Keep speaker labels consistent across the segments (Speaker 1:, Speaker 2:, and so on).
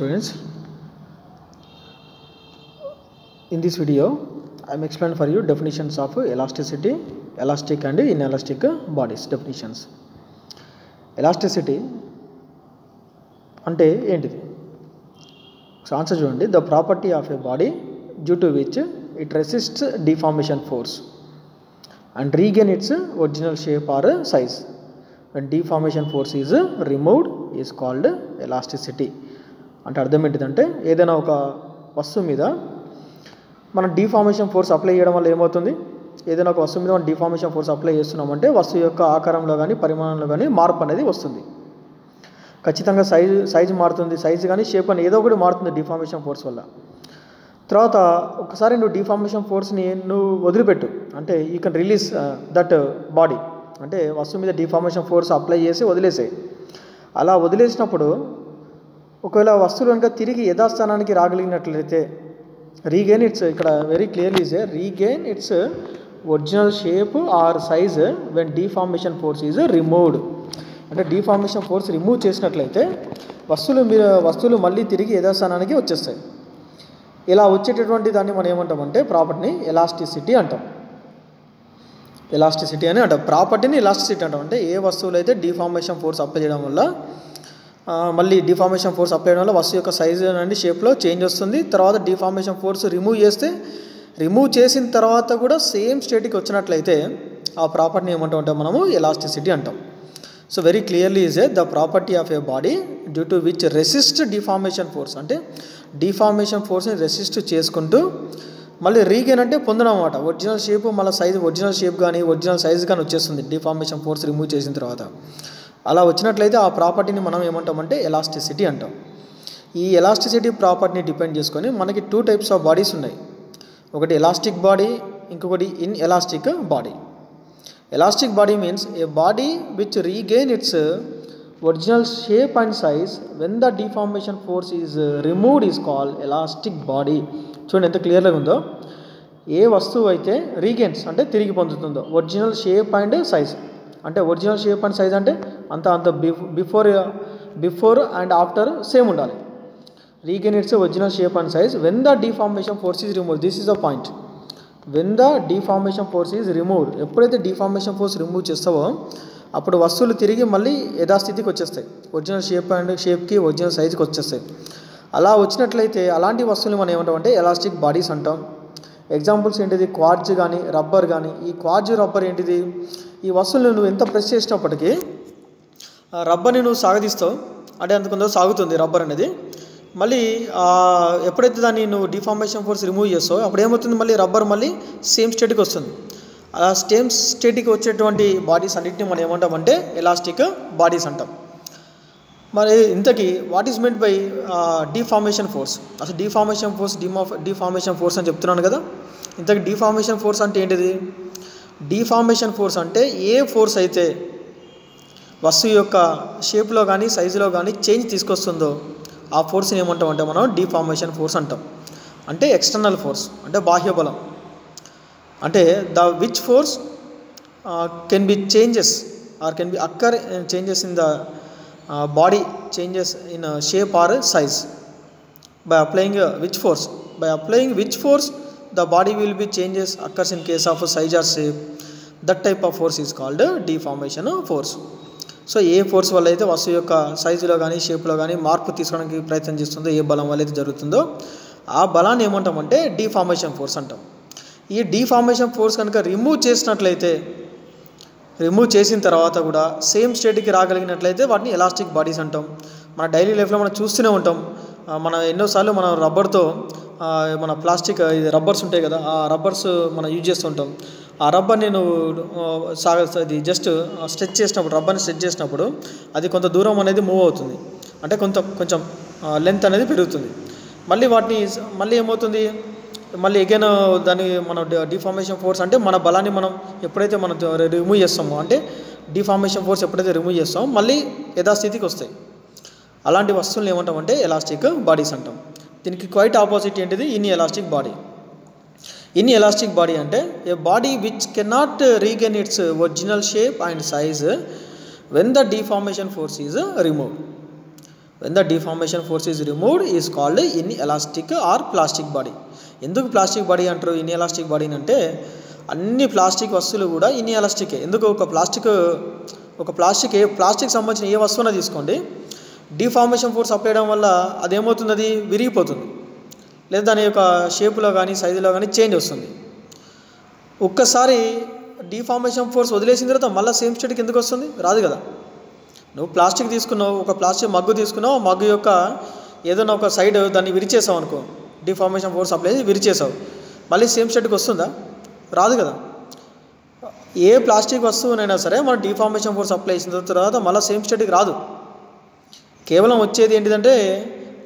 Speaker 1: students. In this video I am explaining for you definitions of elasticity, elastic and inelastic bodies definitions. Elasticity అంటే ఏంటిది? So answer చూడండి. The property of a body due to which it resists deformation force and regain its original shape or size. when deformation force is removed is called elasticity. అంటే అర్థం ఏంటిదంటే ఏదైనా ఒక వస్తువు మీద మనం డిఫార్మేషన్ ఫోర్స్ అప్లై చేయడం వల్ల ఏమవుతుంది, ఏదైనా ఒక వస్తువు మీద మనం డిఫార్మేషన్ ఫోర్స్ అప్లై చేస్తున్నామంటే వస్తువు యొక్క ఆకారంలో కానీ పరిమాణంలో కానీ మార్పు అనేది వస్తుంది. ఖచ్చితంగా సైజు మారుతుంది, సైజు కానీ షేప్ అని ఏదో ఒకటి మారుతుంది డిఫార్మేషన్ ఫోర్స్ వల్ల. తర్వాత ఒకసారి నువ్వు డిఫార్మేషన్ ఫోర్స్ని నువ్వు వదిలిపెట్టు, అంటే you can release that body, అంటే వస్తువు మీద డిఫార్మేషన్ ఫోర్స్ అప్లై చేసి వదిలేసాయి. అలా వదిలేసినప్పుడు ఒకవేళ వస్తువులు కనుక తిరిగి యథాస్థానానికి రాగలిగినట్లయితే రీగెయిన్ ఇట్స్, ఇక్కడ very clearly is regain its original shape or size when deformation force is removed. అంటే డిఫార్మేషన్ ఫోర్స్ రిమూవ్ చేసినట్లయితే వస్తువులు మళ్ళీ తిరిగి యథాస్థానానికి వచ్చేస్తాయి. ఇలా వచ్చేటటువంటి దాన్ని మనం ఏమంటామంటే ప్రాపర్టీని ఎలాస్టిసిటీ అంటాం. ఎలాస్టిసిటీ అని అంటాం, ప్రాపర్టీని ఎలాస్టిసిటీ అంటాం. అంటే ఏ వస్తువులు అయితే డిఫార్మేషన్ ఫోర్స్ అప్లై చేయడం వల్ల మళ్ళీ డిఫార్మేషన్ ఫోర్స్ అప్లై చేయడం వల్ల వస్తువు యొక్క సైజు అండ్ షేప్లో చేంజ్ వస్తుంది. తర్వాత డిఫార్మేషన్ ఫోర్స్ రిమూవ్ చేసిన తర్వాత కూడా సేమ్ స్టేట్కి వచ్చినట్లయితే ఆ ప్రాపర్టీని ఏమంటామంటే మనము ఎలాస్టిసిటీ అంటాం. So very clearly is the property of A body due to which resist deformation force, అంటే డిఫార్మేషన్ ఫోర్స్ని రెసిస్ట్ చేసుకుంటూ మళ్ళీ రీగెయిన్ అంటే పొందడం అన్నమాట. ఒరిజినల్ షేప్ మళ్ళీ సైజు, ఒరిజినల్ షేప్ కానీ ఒరిజినల్ సైజు కానీ వచ్చేస్తుంది డిఫార్మేషన్ ఫోర్స్ రిమూవ్ చేసిన తర్వాత. అలా వచ్చినట్లయితే ఆ ప్రాపర్టీని మనం ఏమంటామంటే ఎలాస్టిసిటీ అంటాం. ఈ ఎలాస్టిసిటీ ప్రాపర్టీని డిపెండ్ చేసుకొని మనకి 2 types ఆఫ్ బాడీస్ ఉన్నాయి. ఒకటి ఎలాస్టిక్ బాడీ, ఇంకొకటి in elastic body. Elastic body means A body which regain its original shape and size when the deformation force is removed is called elastic body. చూడండి ఎంత క్లియర్గా ఉందో. ఏ వస్తువు అయితే రీగెయిన్స్ అంటే తిరిగి పొందుతుందో ఒరిజినల్ షేప్ అండ్ సైజ్, అంటే ఒరిజినల్ షేప్ అండ్ సైజ్ అంటే అంత బిఫోర్ అండ్ ఆఫ్టర్ సేమ్ ఉండాలి. Regain its original shape and size when the deformation force is removed. This is the point. When the deformation force is removed, ఎప్పుడైతే deformation force remove చేస్తావో అప్పుడు వస్తువులు తిరిగి మళ్ళీ యథాస్థితికి వచ్చేస్తాయి, ఒరిజినల్ షేప్కి ఒరిజినల్ సైజ్కి వచ్చేస్తాయి. అలా వచ్చినట్లయితే అలాంటి వస్తువులు మనం ఏమంటామంటే ఎలాస్టిక్ బాడీస్ అంటాం. ఎగ్జాంపుల్స్ ఏంటిది, క్వార్ట్జ్ కానీ రబ్బర్ కానీ. ఈ క్వార్ట్జ్ రబ్బర్ ఏంటిది, ఈ వస్తువులను నువ్వు ఎంత ప్రెస్ చేసినప్పటికీ రబ్బర్ని నువ్వు సాగదీస్తావు, అంటే అంతకుందో సాగుతుంది రబ్బర్ అనేది. మళ్ళీ ఎప్పుడైతే దాన్ని నువ్వు డిఫార్మేషన్ ఫోర్స్ రిమూవ్ చేస్తావు అప్పుడు ఏమవుతుంది, మళ్ళీ రబ్బర్ మళ్ళీ సేమ్ స్టేట్కి వస్తుంది. అలా సేమ్ స్టేట్కి వచ్చేటువంటి బాడీస్ అన్నింటినీ మనం ఏమంటామంటే ఎలాస్టిక్ బాడీస్ అంటాం. మరి ఇంతకీ what is meant by deformation force? అసలు డిఫార్మేషన్ ఫోర్స్ అని చెప్తున్నాను కదా. ఇంతకీ డిఫార్మేషన్ ఫోర్స్ అంటే ఏంటిది? డిఫార్మేషన్ ఫోర్స్ అంటే ఏ ఫోర్స్ అయితే వస్తువు యొక్క షేప్లో కానీ సైజులో కానీ చేంజ్ తీసుకొస్తుందో ఆ ఫోర్స్ని ఏమంటామంటే మనం డిఫార్మేషన్ ఫోర్స్ అంటాం. అంటే ఎక్స్టర్నల్ ఫోర్స్, అంటే బాహ్య బలం. అంటే the which force can be changes or can be occur changes in the body changes in shape or size by applying which force the body will be changes occurs in case of size or shape. That type of force is called deformation force. So A force వల్ల అయితే వస్తువు యొక్క సైజులో కానీ షేప్లో కానీ మార్పు తీసుకోవడానికి ప్రయత్నం చేస్తుందో, ఏ బలం వల్ల అయితే జరుగుతుందో ఆ బలాన్ని ఏమంటామంటే డిఫార్మేషన్ ఫోర్స్ అంటాం. ఈ డిఫార్మేషన్ ఫోర్స్ కనుక రిమూవ్ చేసిన తర్వాత కూడా సేమ్ స్టేట్కి రాగలిగినట్లయితే వాటిని ఎలాస్టిక్ బాడీస్ అంటాం. మన డైలీ లైఫ్లో మనం చూస్తూనే ఉంటాం. మన ఎన్నోసార్లు మనం రబ్బర్తో మన ప్లాస్టిక్ రబ్బర్స్ ఉంటాయి కదా, ఆ రబ్బర్స్ మనం యూజ్ చేస్తూ ఉంటాం. ఆ రబ్బర్ని నువ్వు అది జస్ట్ రబ్బర్ని స్ట్రెచ్ చేసినప్పుడు అది కొంత దూరం అనేది మూవ్ అవుతుంది, అంటే కొంచెం లెంత్ అనేది పెరుగుతుంది. మళ్ళీ ఏమవుతుంది, మళ్ళీ అగైన్ దాన్ని మనం డిఫార్మేషన్ ఫోర్స్ అంటే మన బలాన్ని మనం ఎప్పుడైతే మనం రిమూవ్ చేస్తామో, అంటే డిఫార్మేషన్ ఫోర్స్ ఎప్పుడైతే రిమూవ్ చేస్తామో మళ్ళీ యథాస్థితికి వస్తాయి. అలాంటి వస్తువులను ఏమంటామంటే ఎలాస్టిక్ బాడీస్ అంటాం. దీనికి క్వైట్ ఆపోజిట్ ఏంటిది, inelastic body. Inelastic body అంటే a body which cannot regain its original shape and size when the deformation force is remove. When the deformation force is removed is called inelastic or plastic body. ఎందుకు plastic body అంటారు inelastic బాడీని అంటే, అన్ని plastic వస్తువులు కూడా ఇన్ఎలాస్టికే. ఎందుకు ఒక plastic సంబంధించిన ఏ వస్తువున తీసుకోండి, డిఫార్మేషన్ ఫోర్స్ అప్లై చేయడం వల్ల అదేమవుతుంది, అది విరిగిపోతుంది, లేదా దాని యొక్క షేపులో కానీ సైజులో కానీ చేంజ్ వస్తుంది. ఒక్కసారి డిఫార్మేషన్ ఫోర్స్ వదిలేసిన తర్వాత మళ్ళీ సేమ్ స్టేట్కి ఎందుకు వస్తుంది, రాదు కదా. నువ్వు ప్లాస్టిక్ తీసుకున్నావు, ఒక ప్లాస్టిక్ మగ్గు తీసుకున్నావు, మగ్గు యొక్క ఏదైనా ఒక సైడ్ దాన్ని విరిచేసావు అనుకో, డిఫార్మేషన్ ఫోర్స్ అప్లై చేసి విరిచేసావు, మళ్ళీ సేమ్ స్టేట్కి వస్తుందా, రాదు కదా. ఏ ప్లాస్టిక్ వస్తువునైనా సరే మనం డిఫార్మేషన్ ఫోర్స్ అప్లై చేసిన తర్వాత మళ్ళీ సేమ్ స్టేట్కి రాదు. కేవలం వచ్చేది ఏంటిదంటే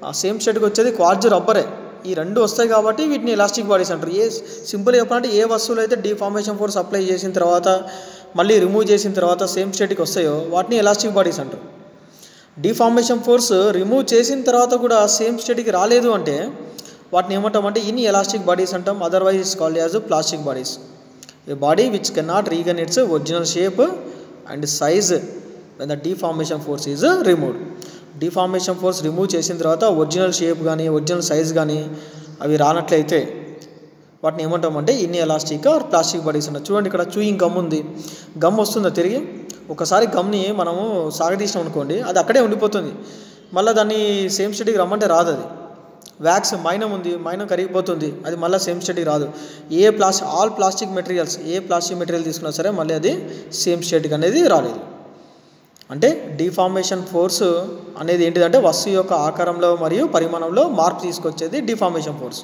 Speaker 1: ఆ సేమ్ స్టేట్కి వచ్చేది క్వార్ట్జ్ రబ్బరే. ఈ రెండు వస్తాయి కాబట్టి వీటిని ఎలాస్టిక్ బాడీస్ అంటారు. సింపుల్గా చెప్పాలంటే ఏ వస్తువులు అయితే డిఫార్మేషన్ ఫోర్స్ అప్లై చేసిన తర్వాత మళ్ళీ రిమూవ్ చేసిన తర్వాత సేమ్ స్టేట్కి వస్తాయో వాటిని ఎలాస్టిక్ బాడీస్ అంటారు. డిఫార్మేషన్ ఫోర్స్ రిమూవ్ చేసిన తర్వాత కూడా సేమ్ స్టేట్కి రాలేదు అంటే వాటిని ఏమంటామంటే ఇన్ఎలాస్టిక్ బాడీస్ అంటాం. Otherwise it's called as plastic bodies. A body which can not regain it's original shape and size when the deformation force is removed. Deformation force remove చేసిన తర్వాత ఒరిజినల్ షేప్ కానీ original size కానీ అవి రానట్లయితే వాటిని ఏమంటామంటే inelastic or plastic bodies అంటారు. చూడండి, ఇక్కడ చూయింగ్ గమ్ ఉంది, గమ్ వస్తుందా తిరిగి, ఒకసారి గమ్ని మనము సాగదీసినాం అనుకోండి, అది అక్కడే ఉండిపోతుంది, మళ్ళీ దాన్ని సేమ్ స్టేట్కి రమ్మంటే రాదు. అది వ్యాక్స్ మైనం ఉంది, మైనం కరిగిపోతుంది, అది మళ్ళీ సేమ్ స్టేట్కి రాదు. ఆల్ ప్లాస్టిక్ మెటీరియల్స్ ఏ ప్లాస్టిక్ మెటీరియల్ తీసుకున్నా సరే మళ్ళీ అది సేమ్ స్టేట్కి అనేది రాలేదు. అంటే డిఫార్మేషన్ ఫోర్స్ అనేది ఏంటిదంటే వస్తువు యొక్క ఆకారంలో మరియు పరిమాణంలో మార్పు తీసుకొచ్చేది deformation force.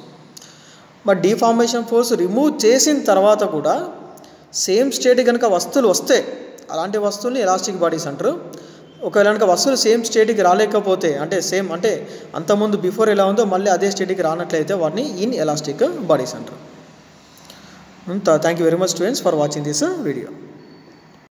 Speaker 1: But deformation force remove చేసిన తర్వాత కూడా సేమ్ స్టేట్ కనుక వస్తువులు వస్తే అలాంటి వస్తువుల్ని ఎలాస్టిక్ బాడీస్ అంటారు. ఒకవేళ కనుక వస్తువులు సేమ్ స్టేట్కి రాలేకపోతే అంటే అంతకుముందు బిఫోర్ ఎలా ఉందో మళ్ళీ అదే స్టేట్కి రానట్లయితే వాటిని ఇన్ఎలాస్టిక్ బాడీస్ అంటారు. Thank you very much students for watching this video.